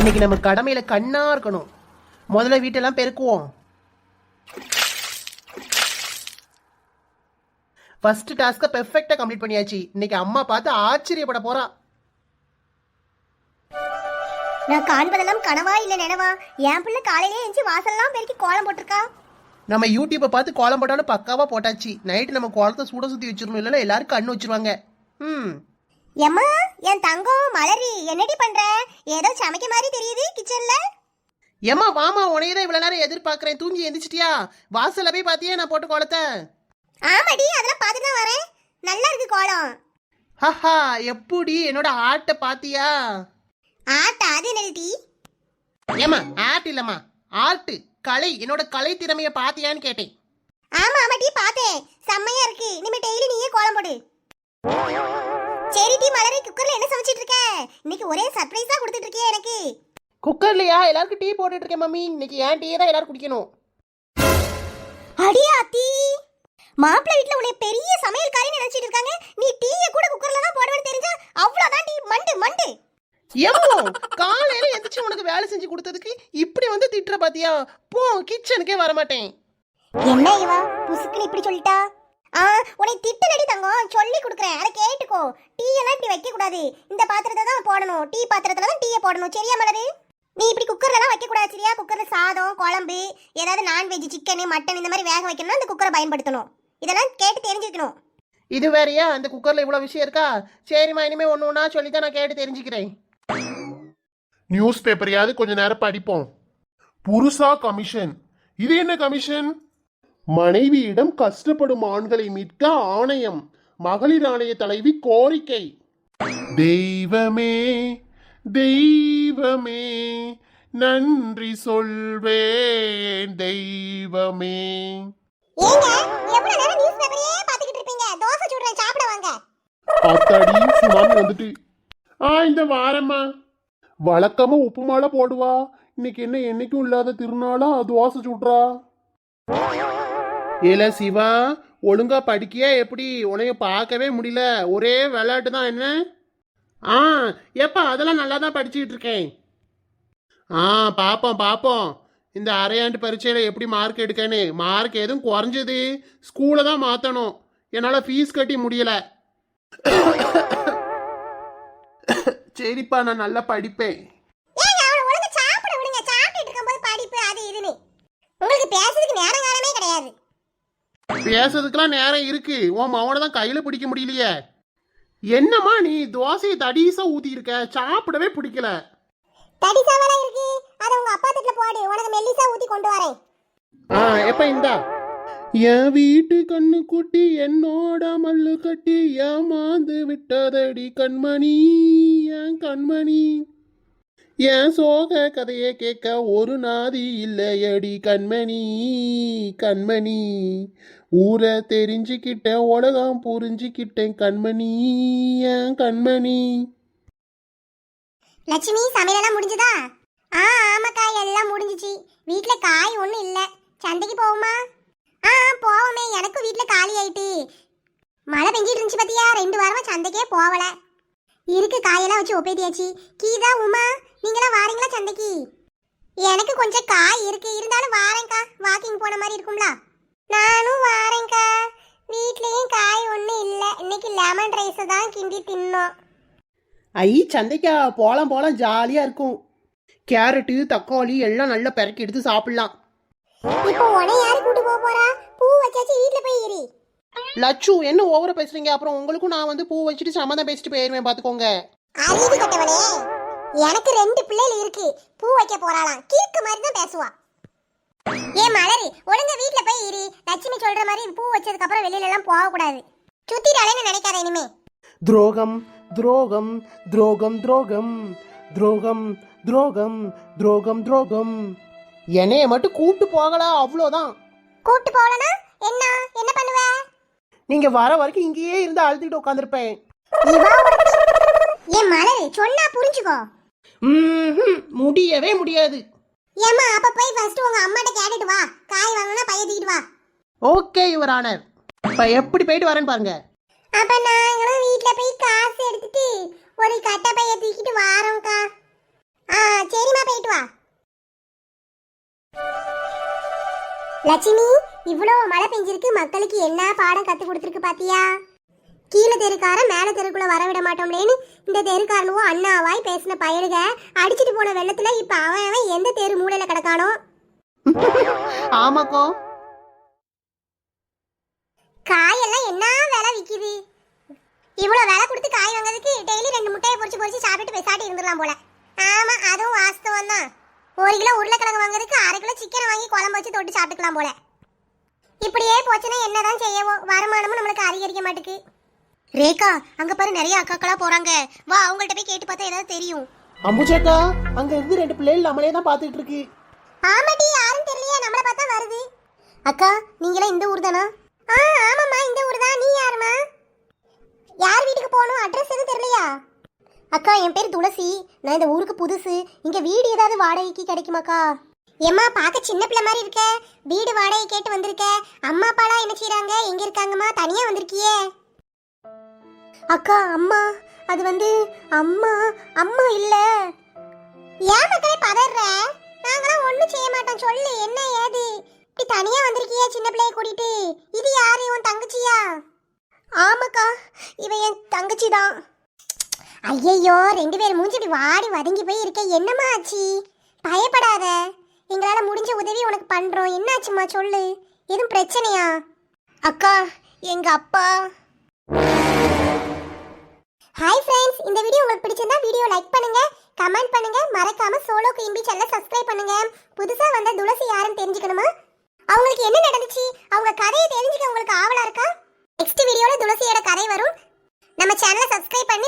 இன்னைக்கு நம்ம கடமையில கண்ணா இருக்கணும். முதல்ல வீட்டெல்லாம் பெருக்குவோம். ஃபர்ஸ்ட் டாஸ்க பெர்ஃபெக்ட்டா கம்ப்ளீட் பண்ணியாச்சு. இன்னைக்கு அம்மா பார்த்து ஆச்சரியப்பட போறா. நான் காண்பதெல்லாம் கனவா இல்ல நினைவா? என் பிள்ளை காலையிலே எஞ்சி வாசல்லாம் பெருக்கி கோலம் போட்டிருக்கா. நம்ம யூடியூப்பை பார்த்து கோலம் போட்டாலும் பக்காவா போட்டாச்சு. நைட்டு நம்ம கோலத்தை சூட சுத்தி வச்சிடணும், இல்லைன்னா எல்லாரும் கண்ணு வச்சிருவாங்க. எம்மா, என் தங்கம் மலரி, என்னடி பண்ற? ஏதோ சமைக்க மாதிரி தெரியுது கிச்சன்ல. ஏமா வாமா, உனையதான் இவ்வளவு நேரம் எதிர்பார்க்கறேன். தூங்கி எந்திரிச்சிட்டியா? வாசல்ல போய் பாத்தியா நான் போட்ட கோலத்தை? ஆமாடி, அதெல்லாம் பார்த்துட்டு தான் வரேன். நல்லா இருக்கு கோலம். ஹஹா, எப்படி என்னோட ஆர்ட்டை பாத்தியா? ஆட்டா? அது என்னடி? ஏமா ஆர்ட் இல்லம்மா, ஆர்ட், கலை. என்னோட கலை திறமைய பாத்தியான்னு கேட்டேன். ஆமா ஆமாடி, பார்த்தேன். செம்மையா இருக்கு. இனிமே டெய்லி நீயே கோலம் போடு. சரி டி மலரி, குக்கர்ல என்ன சமைச்சிட்டு இருக்க? இன்னைக்கு ஒரே சர்ப்ரைஸா கொடுத்துட்டு இருக்கியே எனக்கு. குக்கர்லயா? எல்லாருக்கும் டீ போட்டுட்டு இருக்கேன் மம்மி. இன்னைக்கு ஏன் டீ தான் எல்லாரும் குடிக்கணும். அடியா தீ, மாப்பிள்ளை வீட்டுல உன்னை பெரிய சமையல்காரின்னு நினைச்சிட்டு இருக்காங்க. நீ டீயை கூட குக்கர்ல தான் போடுவேன்னு தெரிஞ்சா அவ்வளவுதான். டீ மண்டு மண்டு. எம்மோ, காலையில எந்திரிச்சு உனக்கு வேலை செஞ்சு கொடுத்ததுக்கு இப்படி வந்து திட்டுற பாத்தியா? போ, கிச்சனுக்கே வர மாட்டேன். என்ன இவா புசுக்குன்னு இப்படி சொல்லிட்டா? உன்னை திட்டு நடி தங்கம், சொல்லி கொடுக்குறேன், அதை கேட்டுக்கோ. டீ எல்லாம் இப்படி வைக்க கூடாது. இந்த பாத்திரத்தை தான் போடணும். டீ பாத்திரத்துல தான் டீயை போடணும். சரியா மலரு? நீ இப்படி குக்கர்ல எல்லாம் வைக்க கூடாது. சரியா? குக்கர்ல சாதம், குழம்பு, ஏதாவது நான்வெஜ், சிக்கன், மட்டன் இந்த மாதிரி வேக வைக்கணும்னா அந்த குக்கரை பயன்படுத்தணும். இதெல்லாம் கேட்டு தெரிஞ்சுக்கணும். இது வேறையா? அந்த குக்கர்ல இவ்வளவு விஷயம் இருக்கா? சரிம்மா, இனிமே ஒண்ணு ஒண்ணா சொல்லித்தான் நான் கேட்டு தெரிஞ்சுக்கிறேன். நியூஸ் பேப்பரையாவது கொஞ்ச நேரம் படிப்போம். புருஷா கமிஷன். இது என்ன கமிஷன்? மனைவியிடம் கஷ்டப்படும் ஆண்களை மீட்க ஆணையம். மகளிர் ஆணைய தலைவி கோரிக்கை. தெய்வமே தெய்வமே நன்றி சொல்வேன் தெய்வமே. அத்தாடி, சுனாமி வந்துட்டு. இந்த வாரம்மா வழக்கமா உப்பு மாலை போடுவா. இன்னைக்கு என்ன என்னைக்கும் இல்லாத திருநாளா தோசை சுடுறா. ஏல சிவா, ஒழுங்கா படிக்கியா எப்படி? உனைய பார்க்கவே முடியல. ஒரே விளையாட்டு தான். என்ன? ஏப்பா, அதெல்லாம் நல்லா தான் படிச்சுக்கிட்டு இருக்கேன். பாப்போம் பாப்போம். இந்த அரையாண்டு பரீட்சையில எப்படி மார்க் எடுக்கன்னு. மார்க் எதுவும் குறைஞ்சது, ஸ்கூலை தான் மாற்றணும். என்னால் ஃபீஸ் கட்டி முடியல. சரிப்பா, நான் நல்லா படிப்பேன். பேசுறதுக்கெல்லாம் நேரம் இருக்கு. உன் மவனை தான் கையில பிடிக்க முடியலையே. என்னம்மா நீ தோசையை தடிசா ஊத்தி இருக்க? சாப்பிடவே பிடிக்கல. தடிசாவலா இருக்கு. அத உங்க அப்பா தட்டுல போடு, உனக்கு மெல்லிசா ஊத்தி கொண்டு வரேன். எப்ப இந்தா. என் வீட்டு கண்ணு குட்டி என்னோட மல்லு கட்டி ஏமாந்து விட்டதடி கண்மணி, என் கண்மணி. என் சோக கதையை கேட்க ஒரு நாதி இல்லையடி கண்மணி, கண்மணி. ஊரை தெரிஞ்சுக்கிட்டேன், உலகம் புரிஞ்சுக்கிட்டேன் கண்மணி, என் கண்மணி. லட்சுமி, சமையலெல்லாம் முடிஞ்சதா? ஆமாக்கா, எல்லாம் முடிஞ்சிச்சு. வீட்ல காய் ஒன்றும் இல்லை. சந்தைக்கு போவோமா? போவோமே. எனக்கும் வீட்ல காலி ஆயிட்டு. மழை பெஞ்சிட்டு இருந்துச்சு பாத்தியா? 2 வாரமா சந்தைக்கே போகல. இருக்கு காயெல்லாம் வச்சு ஒப்பேத்தியாச்சு. கீதா, உமா, நீங்களாம் வாரீங்களா சந்தைக்கு? எனக்கு கொஞ்சம் காய் இருக்கு, இருந்தாலும் வாரேங்க்கா. வாக்கிங் போன மாதிரி இருக்கும்ல. நானும் வாரேங்க்கா. வீட்லயும் காய் ஒன்றும் இல்லை. இன்னைக்கு லெமன் ரைஸ் தான் கிண்டி தின்னோம். சந்தைக்கா? போலாம் போலாம், ஜாலியா இருக்கும். கேரட்டு, தக்காளி எல்லாம் நல்லா பெரக்கி எடுத்து சாப்பிடலாம். இப்போ உன்னை யாரு கூட்டு போக போறா? பூ வச்சாச்சு, வீட்ல போய் இரு. லட்சு, என்ன ஓவரா பேசுறீங்க? அப்புறம் உங்களுக்கும் நான் வந்து பூ வச்சுட்டு சமாதானம் பேசிட்டு போயிருவேன், பாத்துக்கோங்க. அறிவு கட்டவளே, எனக்கு 2 பிள்ளைகள் இருக்கு. பூ வைக்க போறாளாம். கிறுக்கு மாதிரி தான் பேசுவா. மலரி, ஒழுங்கா வீட்ல போய் இரு. லட்சுமி சொல்ற மாதிரி பூ வச்சதுக்கு அப்புறம் வெளியில எல்லாம் போக கூடாது. சுத்திட்டாலேன்னு நினைக்காத இனிமே. துரோகம் துரோகம் துரோகம் துரோகம் துரோகம் துரோகம் துரோகம் துரோகம். என்னைய மட்டும் கூட்டு போகலாம், அவ்வளோதான். கூட்டு போகலனா என்ன என்ன பண்ணுவ? நீங்க வர வரைக்கும் இங்கேயே இருந்து அழுத்திட்டு உட்காந்துருப்பேன். மலரி, சொன்னா புரிஞ்சுக்கோ. முடியவே முடியாது. ஏமா, அப்ப போய் ஃபர்ஸ்ட் உங்க அம்மாட்ட கேட்டுட்டு வா. காய் வாங்கணும்னா பைய தூக்கிட்டு வா. Okay your honour. இப்ப எப்படி போயிட்டு வரேன்னு பாருங்க. அப்ப நாங்களும் வீட்ல போய் காசு எடுத்துட்டு ஒரு கட்டை பைய தூக்கிட்டு வாரோம்க்கா. சரிம்மா, லட்சுமி, இவ்வளோ மழை பெஞ்சிருக்கு, மக்களுக்கு என்ன பாடம் கத்து கொடுத்துருக்கு பாத்தியா? கீழே தெருக்காரன் மேல தெருக்குள்ள வர விட மாட்டோம்லேன்னு இந்த தெருக்காரனுவோ அண்ணாவாய் பேசின பயலுக அடிச்சிட்டு போன வெள்ளத்துல இப்ப அவன் எந்த தெரு மூலையில கிடக்கானோ. ஆமாக்கோ. காயெல்லாம் என்ன விலை விக்குது? இவ்வளோ விலை கொடுத்து காய் வாங்குறதுக்கு டெய்லி 2 முட்டையை பொரிச்சு சாப்பிட்டுட்டு பெசாட்டி இருந்துடலாம் போல. ஆமா, அதுவும் வாஸ்தவம் தான். 1 கிலோ உருளைக்கிழங்கு வாங்குறதுக்கு 1/2 கிலோ சிக்கனை வாங்கி குழம்பு வச்சு தொட்டு சாப்பிட்டுக்கலாம் போல. இப்படியே போச்சுன்னா என்னதான் செய்யவோ, வருமானமும் நம்மளுக்கு அதிகரிக்க மாட்டுக்கு. ரேகா, அங்க பாரு நிறைய அக்காக்களா போறாங்க. வா, அவங்கள்ட்ட போய் கேட்டு பார்த்தா ஏதாவது தெரியும். அம்புஜாக்கா, அங்க இருந்து 2 பிள்ளைகள் நம்மளே தான் பாத்துட்டு இருக்கு. ஆமாட்டி, யாரும் தெரியலையா? நம்மள பார்த்தா வருது. அக்கா, நீங்களாம் இந்த ஊர் தானா? ஆமாம்மா, இந்த ஊர் தான். நீ யாருமா? யார் வீட்டுக்கு போகணும்? அட்ரஸ் எதுவும் தெரியலையா? அக்கா, என் பேர் துளசி. நான் இந்த ஊருக்கு புதுசு. இங்க வீடு ஏதாவது வாடகைக்கு கிடைக்குமாக்கா? ஏம்மா, பார்க்க சின்ன பிள்ளை மாதிரி இருக்க. வீடு வாடகை கேட்டு வந்திருக்க. அம்மா அப்பாலாம் என்ன செய்றாங்க? எங்க இருக்காங்கம்மா? தனியா வந்திருக்கியே? அக்கா, அம்மா அது வந்து அம்மா அம்மா இல்ல. ஏன் மக்களே பதற? நாங்களாம் ஒண்ணும் செய்ய மாட்டோம். சொல்லு, என்ன ஏது? இப்படி தனியா வந்திருக்கியே சின்ன பிள்ளைய கூட்டிட்டு? இது யாரு? உன் தங்கச்சியா? ஆமாக்கா, இவ என் தங்கச்சி தான். ஐயையோ, 2 பேர் மூஞ்சிட்டு வாடி வதங்கி போய் இருக்க. என்னம்மா ஆச்சு? பயப்படாத, எங்களால முடிஞ்ச உதவி உனக்கு பண்றோம். என்னாச்சுமா சொல்லு, எதுவும் பிரச்சனையா? அக்கா, எங்க அப்பா. ஹாய் ஃப்ரெண்ட்ஸ், இந்த வீடியோ உங்களுக்கு பிடிச்சிருந்தா வீடியோ லைக் பண்ணுங்க, கமெண்ட் பண்ணுங்க, மறக்காம சோலோ குயின்பி சேனலை சப்ஸ்கிரைப் பண்ணுங்க. புதுசா வந்த துளசி யாருன்னு தெரிஞ்சுக்கணுமா? அவங்களுக்கு என்ன நடந்துச்சு, அவங்க கதையை தெரிஞ்சுக்க உங்களுக்கு ஆவலா இருக்கா? நெக்ஸ்ட் வீடியோல துளசியோட கதை வரும். நம்ம சேனலை சப்ஸ்கிரைப் பண்ணி